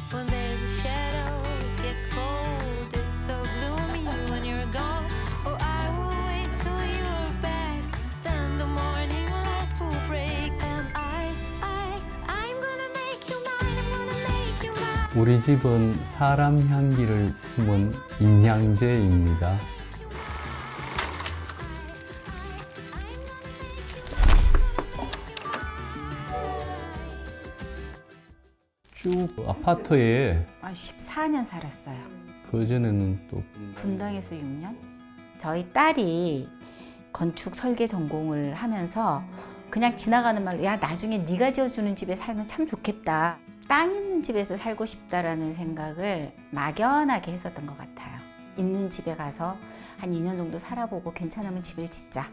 When there's a shadow, it gets cold. It's so gloomy when you're gone. Oh, I will wait till you're back. Then the morning light will break. And I'm gonna make you mine. I'm gonna make you mine. 우리 집은 사람 향기를 품은 인향제입니다. 쭉 아파트에 14년 살았어요. 그전에는 또 분당에서 6년? 저희 딸이 건축 설계 전공을 하면서 그냥 지나가는 말로 야 나중에 네가 지어주는 집에 살면 참 좋겠다. 땅 있는 집에서 살고 싶다라는 생각을 막연하게 했었던 것 같아요. 있는 집에 가서 한 2년 정도 살아보고 괜찮으면 집을 짓자.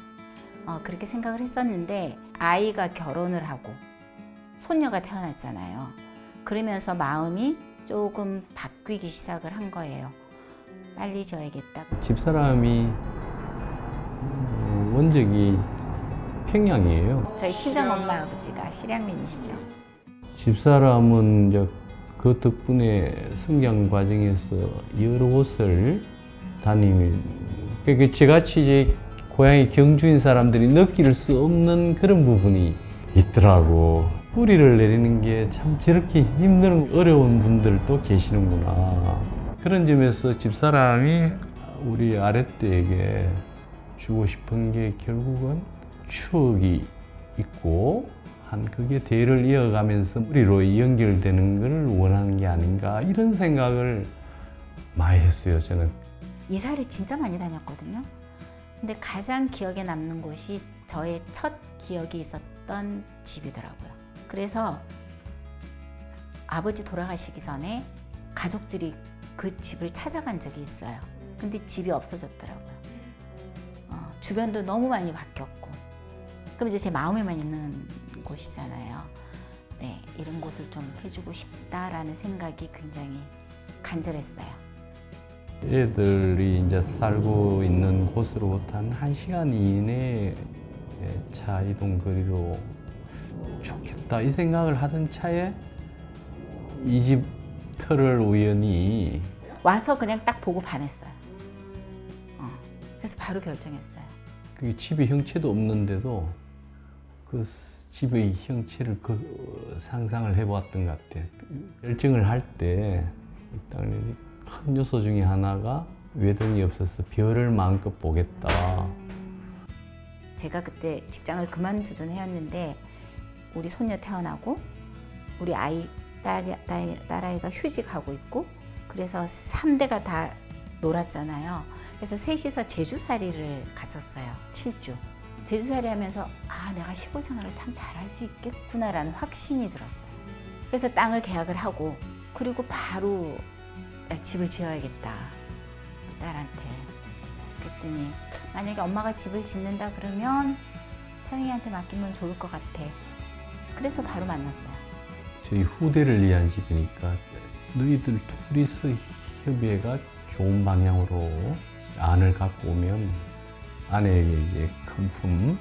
그렇게 생각을 했었는데 아이가 결혼을 하고 손녀가 태어났잖아요. 그러면서 마음이 조금 바뀌기 시작을 한 거예요. 빨리 지어야겠다. 집사람이 원적이 평양이에요. 저희 친정 엄마 아버지가 실향민이시죠. 집사람은 이제 그 덕분에 성장 과정에서 여러 곳을 다니면 저같이 이제 고향이 경주인 사람들이 느낄 수 없는 그런 부분이 있더라고. 뿌리를 내리는 게 참 저렇게 힘든 어려운 분들도 계시는구나. 그런 점에서 집사람이 우리 아랫대에게 주고 싶은 게 결국은 추억이 있고 한 그게 대를 이어가면서 우리로 연결되는 걸 원하는 게 아닌가 이런 생각을 많이 했어요. 저는 이사를 진짜 많이 다녔거든요. 근데 가장 기억에 남는 곳이 저의 첫 기억이 있었던 집이더라고요. 그래서 아버지 돌아가시기 전에 가족들이 그 집을 찾아간 적이 있어요. 근데 집이 없어졌더라고요. 주변도 너무 많이 바뀌었고. 그럼 이제 제 마음에만 있는 곳이잖아요. 네, 이런 곳을 좀 해주고 싶다라는 생각이 굉장히 간절했어요. 애들이 이제 살고 있는 곳으로부터 한 1시간 이내에 차 이동 거리로 좋겠다 이 생각을 하던 차에 이 집 터를 우연히 와서 그냥 딱 보고 반했어요. 그래서 바로 결정했어요. 그 집의 형체도 없는데도 그 집의 형체를 상상을 해보았던 것 같아요. 결정을 할 때 일단 큰 요소 중에 하나가 외동이 없어서 별을 마음껏 보겠다. 제가 그때 직장을 그만두던 해였는데 우리 손녀 태어나고 우리 딸아이가 휴직하고 있고 그래서 3대가 다 놀았잖아요. 그래서 셋이서 제주살이를 갔었어요. 7주. 제주살이 하면서 내가 시골 생활을 참 잘할 수 있겠구나라는 확신이 들었어요. 그래서 땅을 계약을 하고 그리고 바로 집을 지어야겠다. 우리 딸한테. 그랬더니 만약에 엄마가 집을 짓는다 그러면 서영이한테 맡기면 좋을 것 같아. 그래서 바로 만났어요. 저희 후대를 위한 집이니까 너희들 둘이서 협의가 좋은 방향으로 안을 갖고 오면 아내에게 이제 큰 품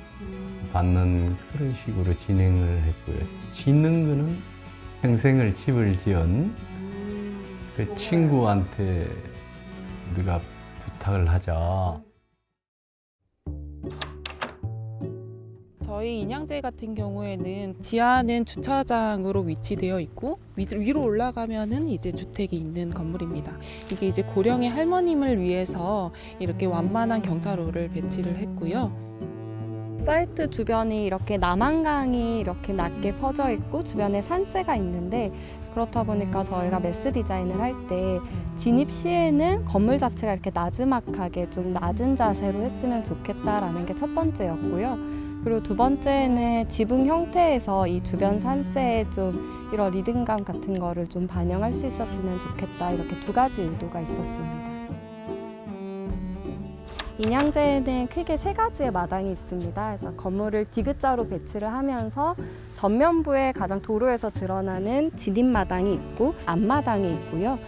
받는 그런 식으로 진행을 했고요. 짓는 거는 평생을 집을 지은 그 친구한테 우리가 부탁을 하자. 저희 인양제 같은 경우에는 지하는 주차장으로 위치되어 있고 위로 올라가면은 이제 주택이 있는 건물입니다. 이게 이제 고령의 할머님을 위해서 이렇게 완만한 경사로를 배치를 했고요. 사이트 주변이 이렇게 남한강이 이렇게 낮게 퍼져 있고 주변에 산세가 있는데 그렇다 보니까 저희가 매스 디자인을 할 때 진입 시에는 건물 자체가 이렇게 나지막하게 좀 낮은 자세로 했으면 좋겠다라는 게 첫 번째였고요. 그리고 두 번째는 지붕 형태에서 이 주변 산세에 좀 이런 리듬감 같은 거를 좀 반영할 수 있었으면 좋겠다. 이렇게 두 가지 의도가 있었습니다. 인양제에는 크게 세 가지의 마당이 있습니다. 그래서 건물을 디귿자로 배치를 하면서 전면부에 가장 도로에서 드러나는 진입마당이 있고 앞마당이 있고요.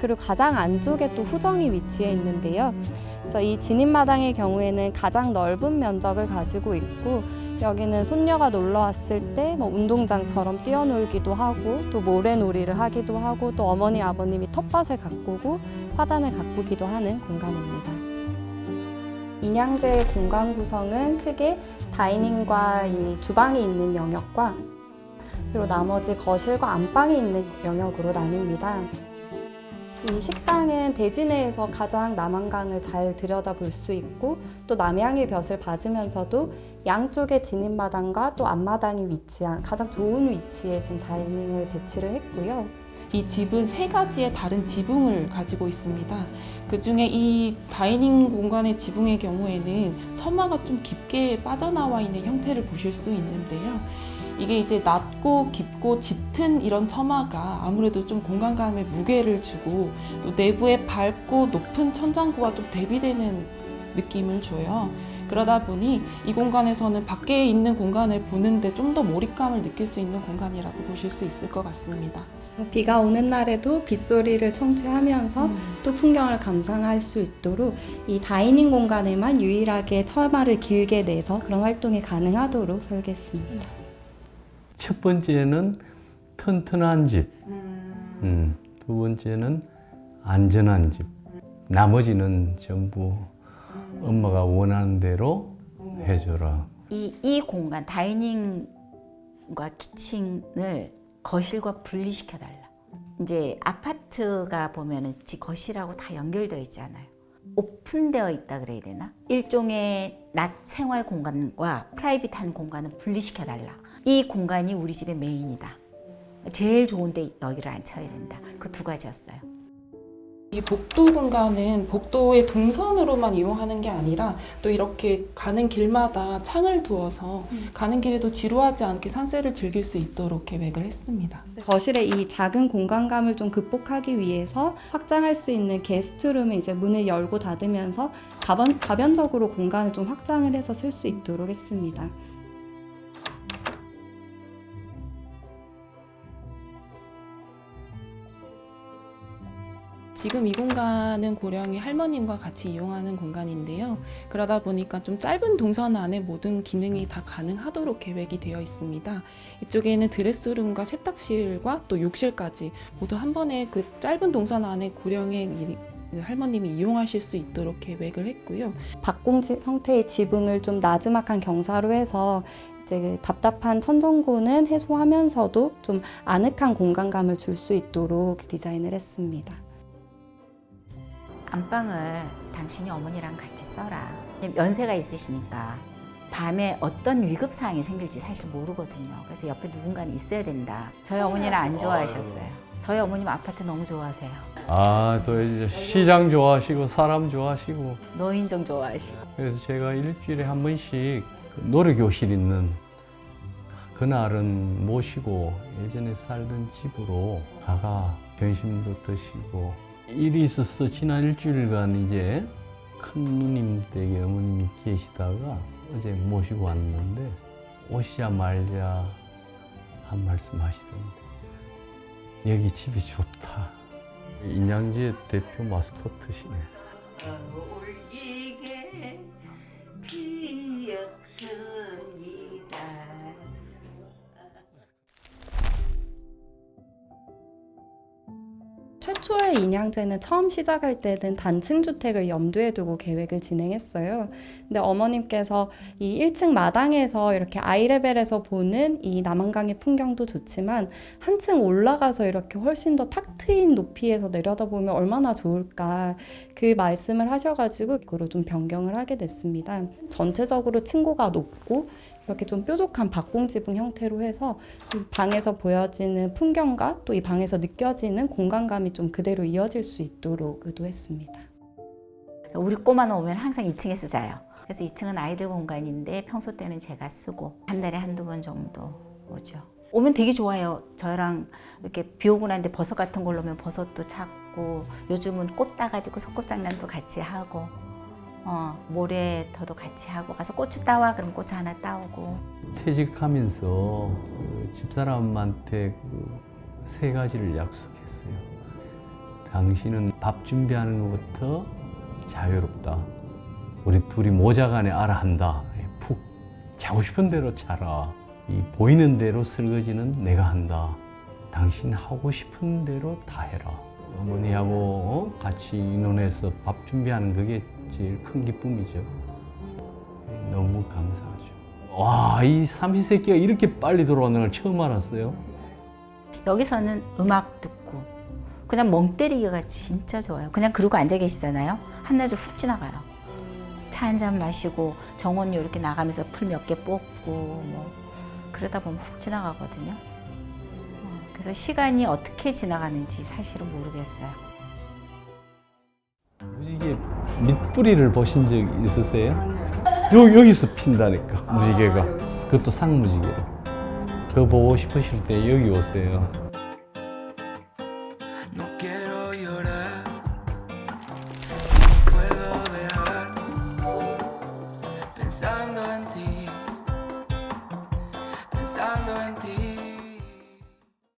그리고 가장 안쪽에 또 후정이 위치해 있는데요. 그래서 이 진입마당의 경우에는 가장 넓은 면적을 가지고 있고 여기는 손녀가 놀러 왔을 때 뭐 운동장처럼 뛰어놀기도 하고 또 모래놀이를 하기도 하고 또 어머니 아버님이 텃밭을 가꾸고 화단을 가꾸기도 하는 공간입니다. 인양제의 공간 구성은 크게 다이닝과 이 주방이 있는 영역과 그리고 나머지 거실과 안방이 있는 영역으로 나뉩니다. 이 식당은 대지 내에서 가장 남한강을 잘 들여다볼 수 있고 또 남향의 볕을 받으면서도 양쪽의 진입마당과 또 앞마당이 위치한 가장 좋은 위치에 지금 다이닝을 배치를 했고요. 이 집은 3가지의 다른 지붕을 가지고 있습니다. 그 중에 이 다이닝 공간의 지붕의 경우에는 처마가 좀 깊게 빠져나와 있는 형태를 보실 수 있는데요. 이게 이제 낮고 깊고 짙은 이런 처마가 아무래도 좀 공간감에 무게를 주고 또 내부에 밝고 높은 천장고와 좀 대비되는 느낌을 줘요. 그러다 보니 이 공간에서는 밖에 있는 공간을 보는데 좀 더 몰입감을 느낄 수 있는 공간이라고 보실 수 있을 것 같습니다. 비가 오는 날에도 빗소리를 청취하면서 또 풍경을 감상할 수 있도록 이 다이닝 공간에만 유일하게 처마를 길게 내서 그런 활동이 가능하도록 설계했습니다. 첫 번째는 튼튼한 집, 두 번째는 안전한 집, 나머지는 전부 엄마가 원하는 대로 해줘라. 이 공간, 다이닝과 키친을 거실과 분리시켜 달라. 이제 아파트가 보면은 거실하고 다 연결되어 있잖아요. 오픈되어 있다 그래야 되나? 일종의 낮 생활 공간과 프라이빗한 공간은 분리시켜 달라. 이 공간이 우리 집의 메인이다. 제일 좋은데 여기를 앉혀야 된다. 그 2가지였어요. 이 복도 공간은 복도의 동선으로만 이용하는 게 아니라 또 이렇게 가는 길마다 창을 두어서 가는 길에도 지루하지 않게 산세를 즐길 수 있도록 계획을 했습니다. 거실의 이 작은 공간감을 좀 극복하기 위해서 확장할 수 있는 게스트룸에 이제 문을 열고 닫으면서 가변적으로 공간을 좀 확장을 해서 쓸 수 있도록 했습니다. 지금 이 공간은 고령의 할머님과 같이 이용하는 공간인데요. 그러다 보니까 좀 짧은 동선 안에 모든 기능이 다 가능하도록 계획이 되어 있습니다. 이쪽에는 드레스룸과 세탁실과 또 욕실까지 모두 한 번에 그 짧은 동선 안에 고령의 할머님이 이용하실 수 있도록 계획을 했고요. 박공집 형태의 지붕을 좀 나지막한 경사로 해서 이제 그 답답한 천정고는 해소하면서도 좀 아늑한 공간감을 줄 수 있도록 디자인을 했습니다. 안방을 당신이 어머니랑 같이 써라. 연세가 있으시니까 밤에 어떤 위급 사항이 생길지 사실 모르거든요. 그래서 옆에 누군가는 있어야 된다. 저희 어머니는 안 좋아하셨어요. 저희 어머님 아파트 너무 좋아하세요. 또 이제 시장 좋아하시고 사람 좋아하시고 노인정 좋아하시고. 그래서 제가 일주일에 한 번씩 노래교실 있는 그날은 모시고 예전에 살던 집으로 가가 점심도 드시고 일이 있어서 지난 일주일간 이제 큰 누님 댁에 어머님이 계시다가 어제 모시고 왔는데 오시자마자 한 말씀 하시던데 여기 집이 좋다. 인양지의 대표 마스코트시네. 어울리게 피었습니다. 최초의 인양제는 처음 시작할 때는 단층 주택을 염두에 두고 계획을 진행했어요. 근데 어머님께서 이 1층 마당에서 이렇게 아이레벨에서 보는 이 남한강의 풍경도 좋지만 한층 올라가서 이렇게 훨씬 더 탁 트인 높이에서 내려다보면 얼마나 좋을까 그 말씀을 하셔가지고 그거로 좀 변경을 하게 됐습니다. 전체적으로 층고가 높고 이렇게 좀 뾰족한 박공지붕 형태로 해서 방에서 보여지는 풍경과 또 이 방에서 느껴지는 공간감이 좀 그대로 이어질 수 있도록 의도했습니다. 우리 꼬마는 오면 항상 2층에서 자요. 그래서 2층은 아이들 공간인데 평소 때는 제가 쓰고 한 달에 한두 번 정도 오죠. 오면 되게 좋아요. 저랑 이렇게 비 오고 난데 버섯 같은 걸로 오면 버섯도 찾고 요즘은 꽃 따가지고 소꽃장난도 같이 하고 모래터도 같이 하고 가서 고추 따와 그럼 고추 하나 따오고. 퇴직하면서 그 집사람한테 그 3가지를 약속했어요. 당신은 밥 준비하는 것부터 자유롭다. 우리 둘이 모자간에 알아한다. 푹 자고 싶은 대로 자라. 이 보이는 대로 설거지는 내가 한다. 당신 하고 싶은 대로 다 해라. 어머니하고 같이 의논해서 밥 준비하는 그게 제일 큰 기쁨이죠. 너무 감사하죠. 와, 이 삼시세끼가 이렇게 빨리 돌아오는 걸 처음 알았어요. 여기서는 음악 듣고 그냥 멍 때리기가 진짜 좋아요. 그냥 그러고 앉아 계시잖아요. 한낮에 훅 지나가요. 차 한 잔 마시고 정원요 이렇게 나가면서 풀 몇 개 뽑고 뭐 그러다 보면 훅 지나가거든요. 그래서 시간이 어떻게 지나가는지 사실은 모르겠어요. 무지개 밑뿌리를 보신 적 있으세요? 여기서 핀다니까, 무지개가. 그것도 상무지개로. 그거 보고 싶으실 때 여기 오세요.